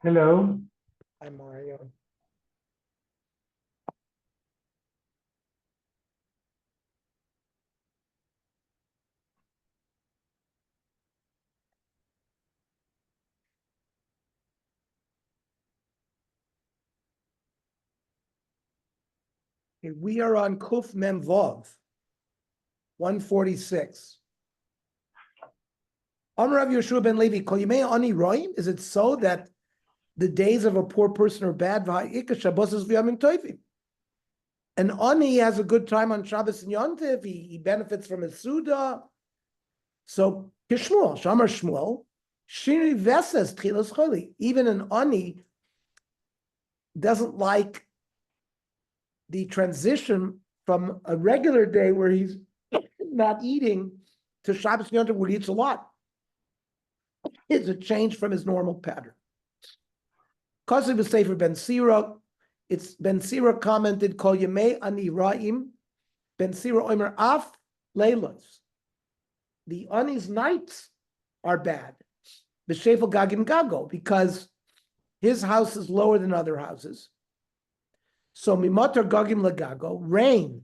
Hello. Hi, Mario. Okay, we are on Kuf Mem Vav, 146. Amar Rav Yeshua ben Levi, Kol Yimei Ani Roim. Is it so that the days of a poor person are bad? An Ani has a good time on Shabbos and Yontif. He benefits from his Suda. So Kishmuel, Shamar Shmuel, Shiri Veses Tchilas Choli. Even an Ani doesn't like the transition from a regular day where he's not eating to Shabbos and Yontif where he eats a lot. It's a change from his normal pattern. Because it was Sefer Ben Sira, it's Ben Sira commented, Kol Yemei Ani Ra'im, Ben Sira Omer Af Leilos. The Ani's nights are bad. B'Shefel Gagim Gago, because his house is lower than other houses. So Mimatar Gagim Lagago, rain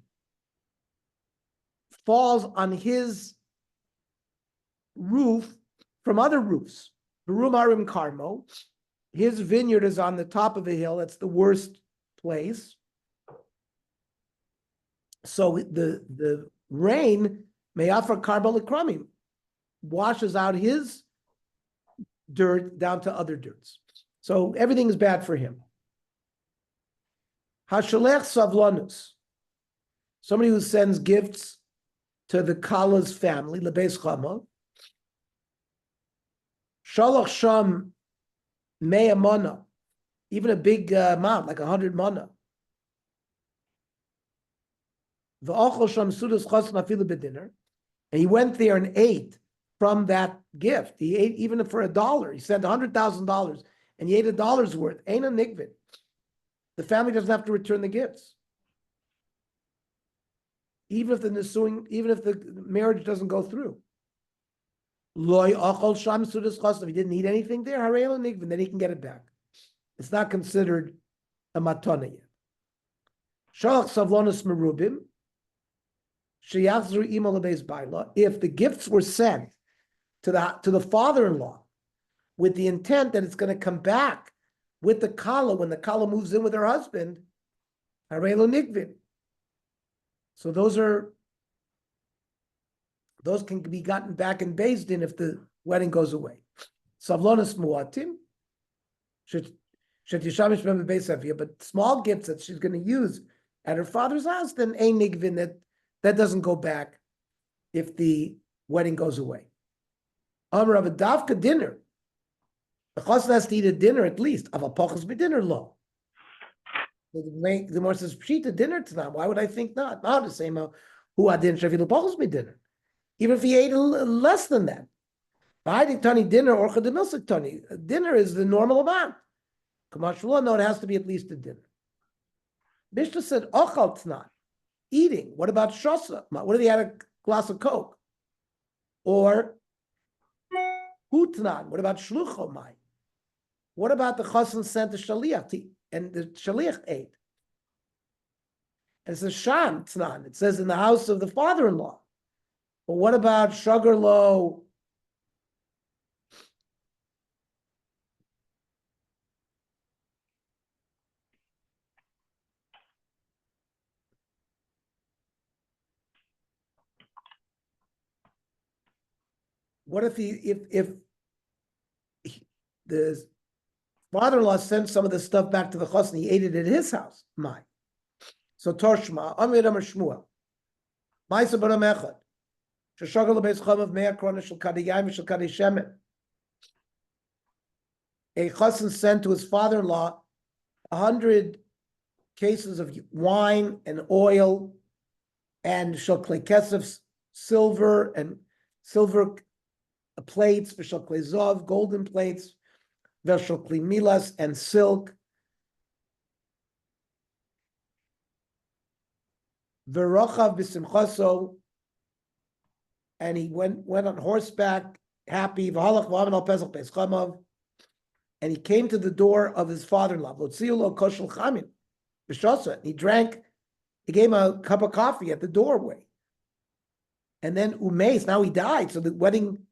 falls on his roof from other roofs. Barum Arim Karmo, his vineyard is on the top of a hill. It's the worst place. So the rain, Me'afar Karbo Lekramim, washes out his dirt down to other dirts. So everything is bad for him. Hashalech Savlanus, somebody who sends gifts to the Kala's family, Lebeis Chama. Shalach Sham Mea Mana, even a big amount, like 100 mana. V'achol Sham Sudas Chas Nafilu B'dinner, and he went there and ate from that gift. He ate even for $1. He sent $100,000, and he ate $1 worth. Ain't a nikvit. The family doesn't have to return the gifts, even if the marriage doesn't go through. Loy achol sham sudas chas. If he didn't eat anything there, harelo nikvin, then he can get it back. It's not considered a matana yet. Shalach savlonis merubim. Sheyachzru ima lebeis baila. If the gifts were sent to the father-in-law with the intent that it's going to come back with the kala when the kala moves in with her husband, harelo nikvin. So those can be gotten back in Beis Din if the wedding goes away. Savlonis muatim, but small gifts that she's going to use at her father's house, then ein nigvin, that doesn't go back if the wedding goes away. Amar of a davka dinner. The chassan has to eat a dinner at least. Of a pachas dinner law. The more says pshita dinner tonight. Why would I think not? Not the same. Who adin shavilu pachas b'dinner. Even if he ate less than that. B'haidik tani dinner or chademilsik tani. Dinner is the normal amount. Kamashvullah, no, it has to be at least a dinner. Mishnah said ochal tnan, eating. What about shosa? What if he had a glass of Coke? Or hutnan? What about shluchomai? What about the chassan sent the shaliach and the shaliach ate? And it says sham tnan. It says in the house of the father-in-law. But what about sugarlo? what if the father-in-law sent some of the stuff back to the chassan, he ate it at his house? My. So Torshma, Amir Amar Shmuel, Ma'isa Baram Echad, Sheshagal Beis Chamav Mea Krona Shel Kadiyayim Shel Kadishemen. A chassan sent to his father-in-law 100 cases of wine and oil and shel klei kesef, silver and silver plates, v'shel klei zov, golden plates, v'shel klei milas, and silk. V'rochav b'simchaso, and he went on horseback, happy. V'halach v'amen al pesach beis chamav, and he came to the door of his father-in-law. V'otziu lo koshel chamin b'shasa. He drank. He gave him a cup of coffee at the doorway. And then umeis, now he died, so the wedding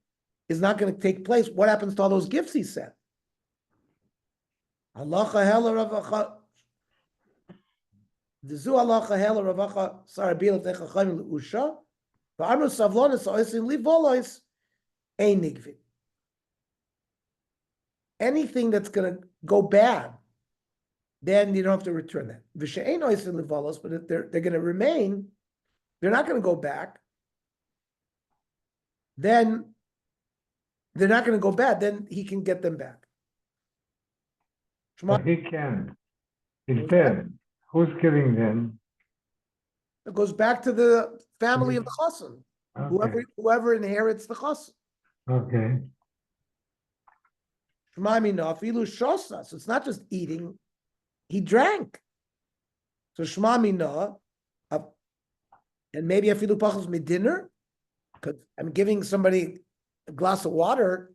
is not going to take place. What happens to all those gifts he sent? Halacha hela ravacha. V'zu halacha hela ravacha sarabila techachayim leusha. V'amru savlonis oisin livolois ein nigvin. Anything that's going to go bad, then you don't have to return that. V'she'ein oisin livolos, but if they're going to remain, they're not going to go back. Then they're not going to go bad. Then he can get them back. But he can. He's dead. Who's killing them? It goes back to the family of the chassan. Okay. Whoever inherits the chassan. Okay. So it's not just eating. He drank. So Shema Mina, and maybe afilu pachos midinner, because I'm giving somebody a glass of water,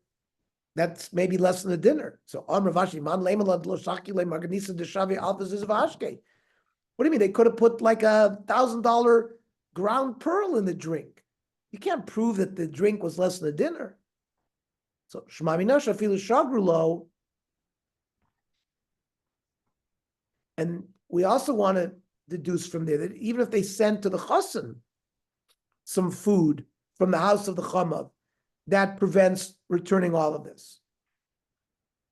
that's maybe less than a dinner. So Amr Vashi Man Leimalad Lo Shaki Le Marganisa Deshavi Alphas Vashke. What do you mean? They could have put like $1,000 ground pearl in the drink. You can't prove that the drink was less than a dinner. So Shema Mina Shafilu Shagrulo. And we also want to deduce from there that even if they sent to the chassan some food from the house of the chamav, that prevents returning all of this.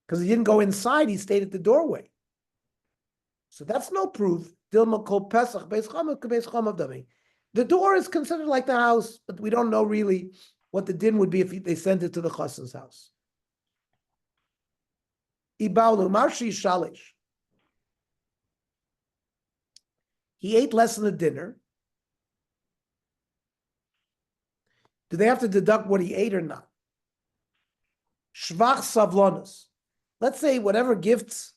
Because he didn't go inside, he stayed at the doorway. So that's no proof. Dilma kol pesach beis chamav beis chamav dami. The door is considered like the house, but we don't know really what the din would be if they sent it to the chassan's house. Ibaulu marshi shalish. He ate less than a dinner. Do they have to deduct what he ate or not? Shvach savlonus. Let's say whatever gifts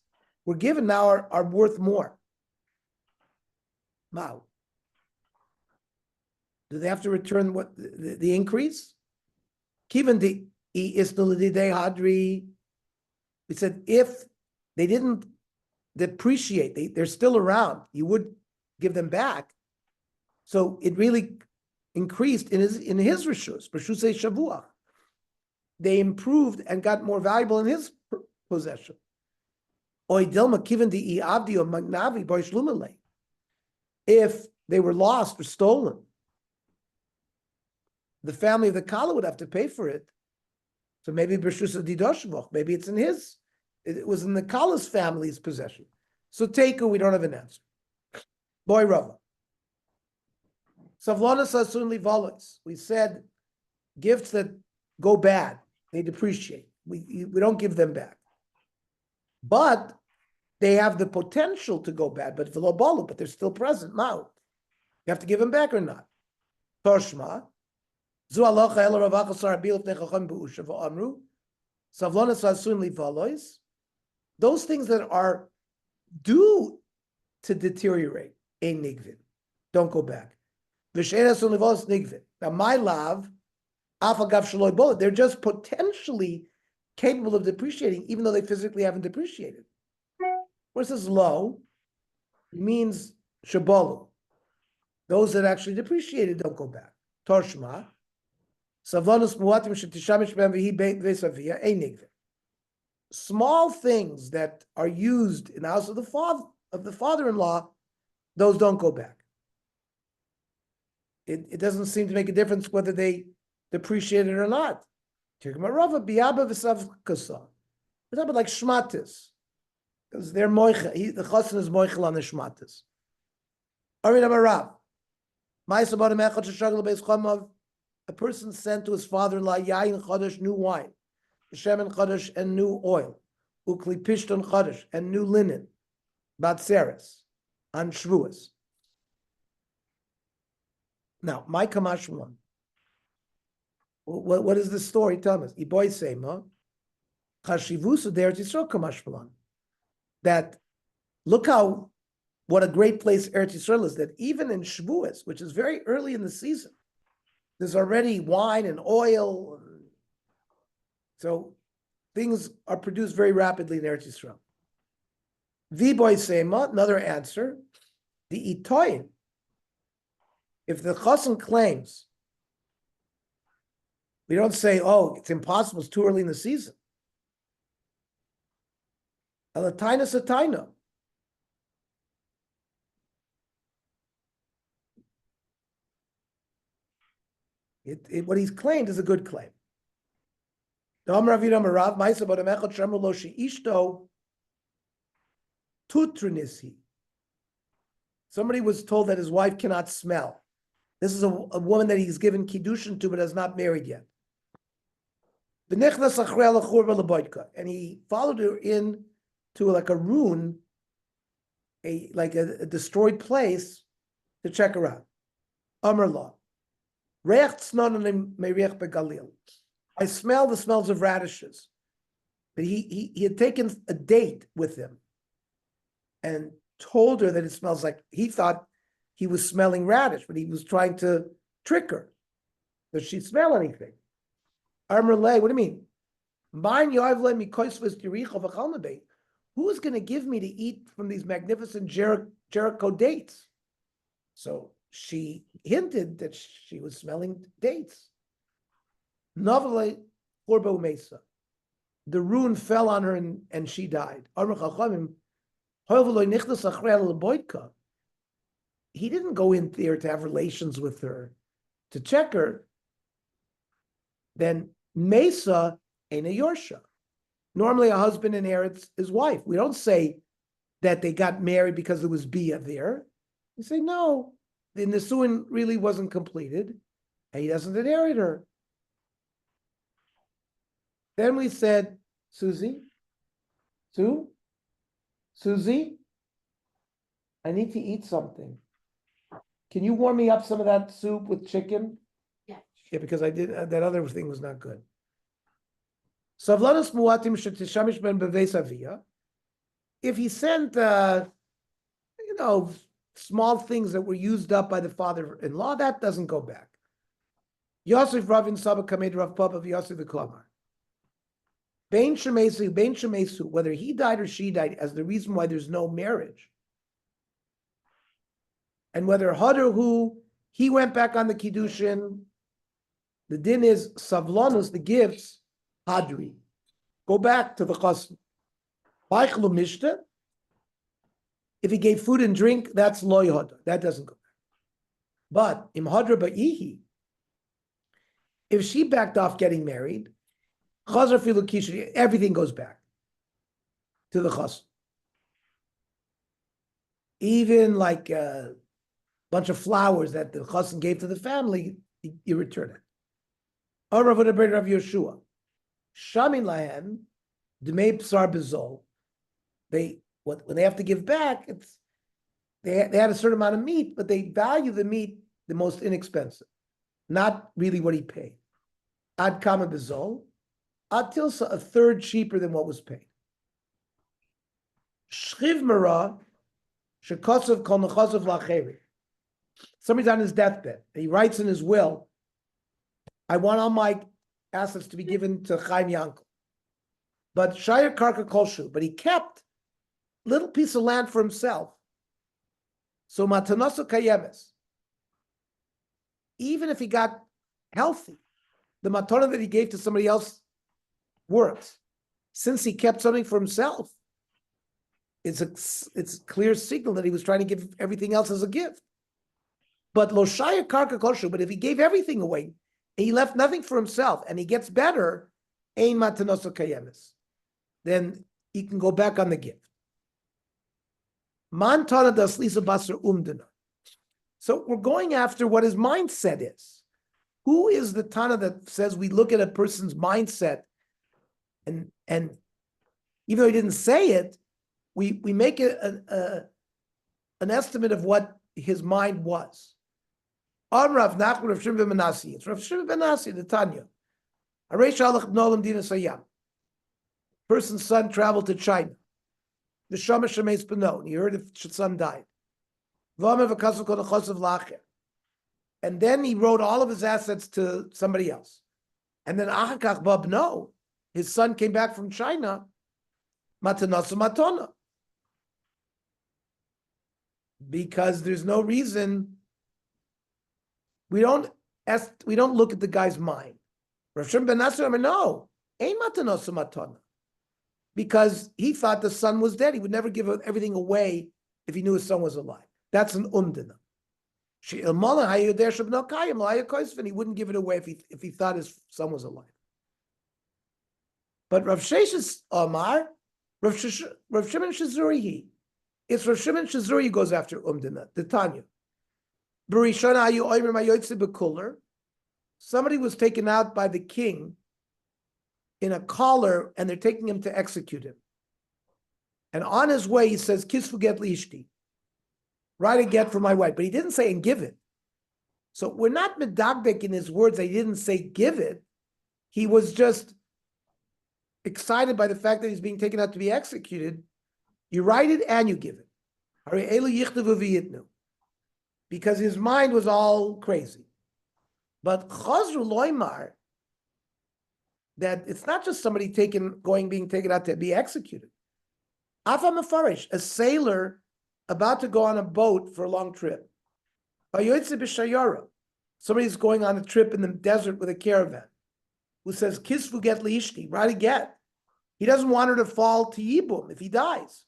were given now are worth more. Mao. Do they have to return what the increase? Kivan the hadri. We said if they didn't depreciate, they're still around, you would give them back. So it really increased in his rishus, rishusei shavua. They improved and got more valuable in his possession. If they were lost or stolen, the family of the kala would have to pay for it. So maybe b'shusa didoshvach, maybe it was in the kala's family's possession. So Teku, we don't have an answer. Boy Rava. Savlonas asun livalos. We said gifts that go bad, they depreciate. We don't give them back. But they have the potential to go bad, but they're still present now. You have to give them back or not. Toshma. Zu alocha ela ravacha sarabil v'nechacham b'usha v'amru. Savlonas asun livalos. Those things that are due to deteriorate, ein nigvin. Don't go back. Now, my love, they're just potentially capable of depreciating, even though they physically haven't depreciated. What says low? It means shabolu. Those that actually depreciated don't go back. Torshma. Small things that are used in the house of the father-in-law, those don't go back. It doesn't seem to make a difference whether they depreciate it or not. Tigmarova biaba v'savkasa. We're talking about like shmatis, because they're moichel. The chassan is moichel on the shmatis. Arin Amarav. Ma'aseh echad sheshagel beis chamav. A person sent to his father-in-law yayin chadash, new wine, shemen chadash, and new oil, ukli pishton chadash, and new linen, batzeres, on shvuas. Now, my kamash one. What is the story? Tell us. Iboy sema chashivusu der Yisrael kamash malan. That look how what a great place Eretz Yisrael is. That even in Shavuos, which is very early in the season, there's already wine and oil. So things are produced very rapidly in Eretz Yisrael. Viboy sema, another answer. The itoyin. If the chassan claims, we don't say, oh, it's impossible, it's too early in the season. Alataina sataina. What he's claimed is a good claim. Somebody was told that his wife cannot smell. This is a woman that he's given kiddushin to, but is not married yet. And he followed her in to like a ruin, a destroyed place to check her out. Amrullah. I smell the smells of radishes. But he had taken a date with him and told her that it smells like, he thought he was smelling radish, but he was trying to trick her. Does she smell anything? Amrullah, what do you mean? Who is going to give me to eat from these magnificent Jericho dates? So she hinted that she was smelling dates. The ruin fell on her and she died. He didn't go in there to have relations with her, to check her. Then Mesa ain't a Yorsha. Normally a husband inherits his wife. We don't say that they got married because there was Bia there. We say, no, the Nisuin really wasn't completed, and he doesn't inherit her. Then we said, Susie, I need to eat something. Can you warm me up some of that soup with chicken? Yeah. Yeah, because I did, that other thing was not good. Savlanos muatim shetishamish ben beves avia. If he sent, small things that were used up by the father-in-law, that doesn't go back. Yosef Ravin Saba Kamed Rav Papa of Yosef the Klamar. Bein Shemesu, whether he died or she died, as the reason why there's no marriage. And whether Hadar who he went back on the Kiddushin, the din is Savlanus, the gifts, Hadri. Go back to the Chasm. Baichlu Mishta. If he gave food and drink, that's Loy Hadar. That doesn't go back. But Im Hadra Ba'ihi, if she backed off getting married, Chazar Filu Kishri, everything goes back to the Chasm. Even like bunch of flowers that the chassan gave to the family, you return it. Rav Yeshua, Shamin lahem, Dmei Psar Bezol. When they have to give back, they had a certain amount of meat, but they value the meat the most inexpensive, not really what he paid. Ad Kama Bezol, Ad Tilsa, a third cheaper than what was paid. Shchiv Mara, Shekosov Kol Nechosov Lacheri. Somebody's on his deathbed. He writes in his will, I want all my assets to be given to Chaim Yankel. But Shayar Karka Kolshu, but he kept a little piece of land for himself. So Matanoso Kayemes, even if he got healthy, the matana that he gave to somebody else works. Since he kept something for himself, it's a clear signal that he was trying to give everything else as a gift. But lo shaya karka koshu, but if he gave everything away, he left nothing for himself, and he gets better, ein matanoso kayemis. Then he can go back on the gift. Man tana das lisa basar umdana. So we're going after what his mindset is. Who is the Tana that says we look at a person's mindset and even though he didn't say it, we make an estimate of what his mind was. On Rav Nachman Rav Shimon ben Menashe, it's Rav Shimon ben Menashe, the Tanya. Arei shalach bno l'mdina sayam. Person's son traveled to China. The Shama Shemeis b'no. He heard his son died. And then he wrote all of his assets to somebody else. And then Achakach Babno, his son came back from China, Matanasa Matona. Because there's no reason, we don't look at the guy's mind. Rav Shimon ben Nasser, no, ain't Matanasa Matona. Because he thought the son was dead. He would never give everything away if he knew his son was alive. That's an umdina. He wouldn't give it away if he thought his son was alive. But Rav Sheshes Omar, Rav Shimon Shazuri, it's Rav Shimon Shazuri who goes after umdina, the Tanya. Somebody was taken out by the king in a collar, and they're taking him to execute him. And on his way, he says, "Kisfu get liishti." Write a get for my wife, but he didn't say and give it. So we're not medagdek in his words. He didn't say give it. He was just excited by the fact that he's being taken out to be executed. You write it and you give it. Because his mind was all crazy. But Chazru Loimar, that it's not just somebody being taken out to be executed. Afa Mefarish, a sailor about to go on a boat for a long trip. Somebody's going on a trip in the desert with a caravan who says, Kisfu get liishti, write a get. He doesn't want her to fall to Yibum if he dies.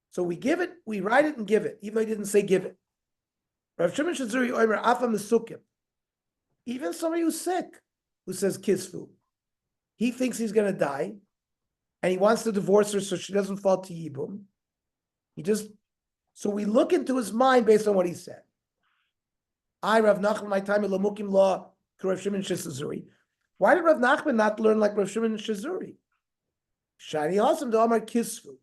So we give it, we write it and give it, even though he didn't say give it. Rav Shimon Shazuri Omer Afa Mesukim. Even somebody who's sick, who says Kisfu, he thinks he's going to die, and he wants to divorce her so she doesn't fall to Yibum. So we look into his mind based on what he said. I, Rav Nachman, my time in Lamukim law, Rav Shimon Shazuri. Why did Rav Nachman not learn like Rav Shimon Shazuri? Shani Asam to Amar Kisfu.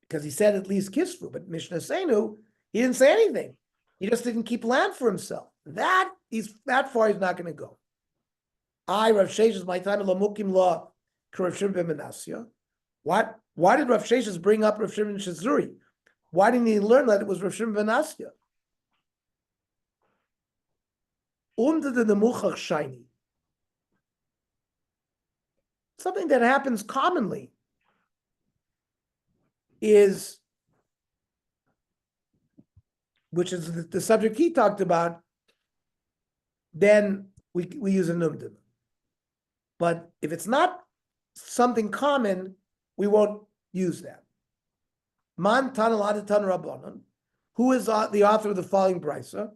Because he said at least Kisfu, but Mishnah Seinu, he didn't say anything. He just didn't keep land for himself. That far he's not going to go. I, Rav Sheshes, my time in Lamukim law, Rav Shimon ben Menashe. Why did Rav Sheshes bring up Rav Shimon Shazuri? Why didn't he learn that it was Rav Shimon ben Menashe? Under the nemuchach shiny. Something that happens commonly is, which is the subject he talked about, then we use a numdim. But if it's not something common, we won't use that. Man Tanal Adatan Rabbanon, who is the author of the following brisa?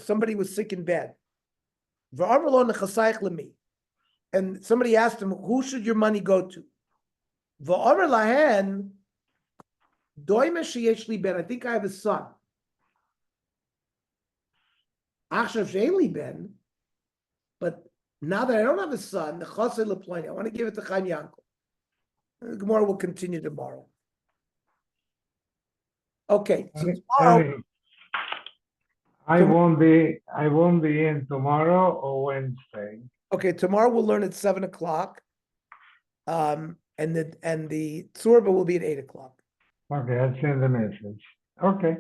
Somebody was sick in bed. And somebody asked him, who should your money go to? I think I have a son. But now that I don't have a son, I want to give it to Chaim Yankel. The Gemara will continue tomorrow. Okay, so tomorrow. I won't be in tomorrow or Wednesday. Okay, tomorrow we'll learn at 7:00. And the Tzurba will be at 8:00. Okay, I'll send the message. Okay.